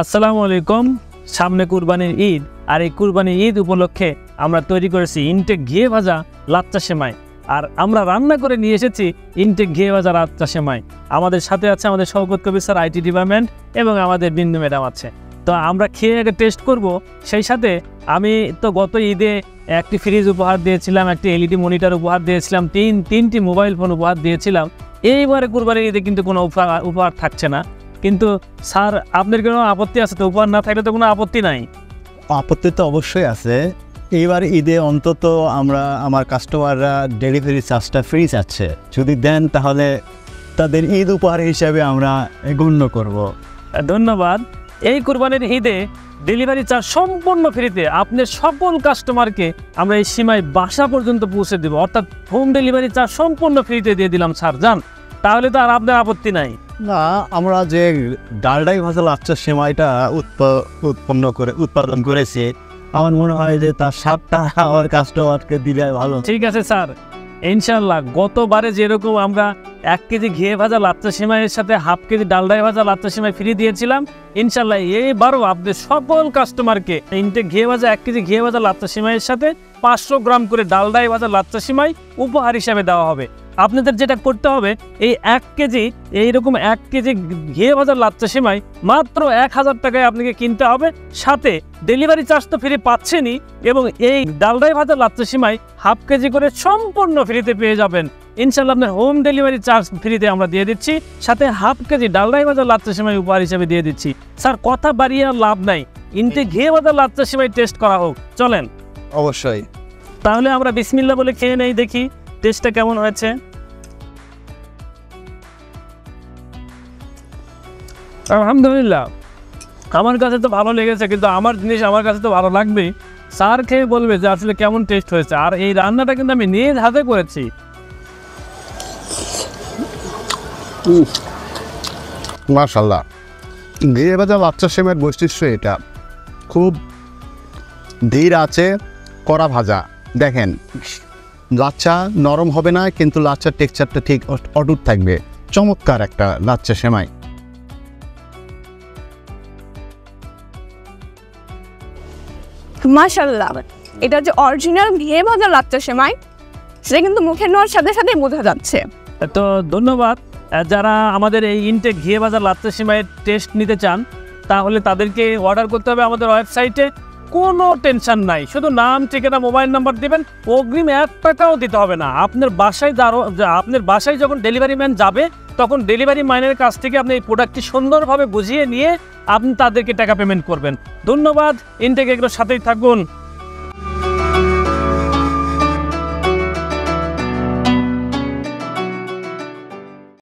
আসসালামু আলাইকুম। সামনে কুরবানির ঈদ, আর এই কুরবানির ঈদ উপলক্ষে আমরা তৈরি করেছি ইনটেক ঘিয়ে ভাজা লাচ্চা সেমাই। আর আমরা রান্না করে নিয়ে এসেছি ইনটেক ঘিয়ে ভাজা লাচ্চা সেমাই। আমাদের সাথে আছে আমাদের শওকত কবির স্যার, আইটি ডিপার্টমেন্ট, এবং আমাদের বিন্দু ম্যাডাম আছে। তো আমরা খেয়ে আগে টেস্ট করব। সেই সাথে আমি তো গত ঈদে একটি ফ্রিজ উপহার দিয়েছিলাম, একটি এলইডি মনিটর উপহার দিয়েছিলাম, তিনটি মোবাইল ফোন উপহার দিয়েছিলাম। এইবারে কুরবানির ঈদে কিন্তু কোনো উপহার থাকছে না। কিন্তু স্যার, আপনার কোনো আপত্তি আছে তো? উপহার না থাকলে তো কোনো আপত্তি নাই। আপত্তি তো অবশ্যই আছে। এইবার ঈদে অন্তত আমার কাস্টমাররা ডেলিভারি চার্জটা ফ্রি চাচ্ছে, যদি দেন তাহলে তাদের ঈদ উপহার হিসাবে আমরা গণ্য করব। ধন্যবাদ। এই কুরবানির ঈদে ডেলিভারি চার্জ সম্পূর্ণ ফ্রিতে আপনার সকল কাস্টমারকে আমরা এই সীমায় বাসা পর্যন্ত পৌঁছে দেব, অর্থাৎ হোম ডেলিভারি চার্জ সম্পূর্ণ ফ্রিতে দিয়ে দিলাম স্যার। যান, তাহলে তো আর আপনার আপত্তি নাই। না, আমরা যে ডালডাই ভাজা লাচ্চা সেমাইটা উৎপাদন করেছি, আমার মনে হয় যে তার স্বাদটা আমার কাস্টমারকে দিলে ভালো। ঠিক আছে স্যার, ইনশাল্লাহ। গতবারে যেরকম আমরা 1 কেজি ঘিয়ে ভাজা লাচ্চা সেমাইয়ের সাথে হাফ কেজি ডালডাই ভাজা লাচ্চা সেমাই ফ্রি দিয়েছিলাম, ইনশাল্লাহ এইবারও আপনাদের সকল কাস্টমারকে ইনটেক ঘিয়ে ভাজা 1 কেজি ঘিয়ে ভাজা লাচ্চা সেমাইয়ের সাথে 500 গ্রাম করে ডালডাই ভাজা লাচ্চা সেমাই উপহার হিসাবে দেওয়া হবে। আপনাদের যেটা করতে হবে, এই 1 কেজি এইরকম 1 কেজি ঘিয়ে ভাজা লাচ্চা সেমাই মাত্র 1000 টাকায় আপনাকে কিনতে হবে। সাথে ডেলিভারি চার্জ তো ফ্রি পাচ্ছেনই, এবং এই ডালডাই ভাজা লাচ্চা সেমাই হাফ কেজি করে সম্পূর্ণ ফ্রিতে পেয়ে যাবেন। ইনশাল্লাহ আপনার হোম ডেলিভারি চার্জ ফ্রিতে আমরা দিয়ে দিচ্ছি, সাথে হাফ কেজি ডালডাই ভাজা লাচ্চা সেমাই উপহার হিসেবে দিয়ে দিচ্ছি। স্যার, কথা বাড়িয়ে আর লাভ নাই, ইনটেক ঘিয়ে ভাজা লাচ্চা সেমাই টেস্ট করা হোক। চলেন। অবশ্যই। তাহলে আমরা বিসমিল্লাহ বলে খেয়ে নেই, দেখি টেস্টটা কেমন হয়েছে। আলহামদুলিল্লাহ, আমার কাছে তো ভালো লেগেছে, কিন্তু আমার জিনিস আমার কাছে তো ভালো লাগবেই। স্যার খেয়ে বলবে যে আসলে কেমন টেস্ট হয়েছে। আর এই রান্নাটা কিন্তু আমি নিজ হাতে করেছি। মাশাআল্লাহ, ঘিয়ে ভাজা লাচ্চা সেমাইয়ের বৈশিষ্ট্য এটা, খুব ধীর আছে কড়া ভাজা। দেখেন, লাচ্চা নরম হবে না, কিন্তু লাচ্চার টেক্সচারটা ঠিক অটুট থাকবে। চমৎকার একটা লাচ্চা সেমাই। মাশাআল্লাহ, এটা যে অরিজিনাল ঘিয়ে ভাজা লাচ্চা সেমাই, সেটা কিন্তু মুখে নেওয়ার সাথে সাথে বোঝা যাচ্ছে। তো ধন্যবাদ। যারা আমাদের এই ইনটেক ঘিয়ে ভাজা লাচ্চা সেমাইয়ের টেস্ট নিতে চান, তাহলে তাদেরকে অর্ডার করতে হবে আমাদের ওয়েবসাইটে। কোনো টেনশন নাই, শুধু নাম, ঠিকানা, মোবাইল নাম্বার দিবেন, অগ্রিম 1 টাকাও দিতে হবে না। আপনার বাসায় যখন ডেলিভারি ম্যান যাবে, তখন ডেলিভারি ম্যানের কাছ থেকে আপনি এই প্রোডাক্টটি সুন্দরভাবে বুঝিয়ে নিয়ে আপনি তাদেরকে টাকা পেমেন্ট করবেন। ধন্যবাদ। ইনটেক এগুলোর সাথেই থাকুন।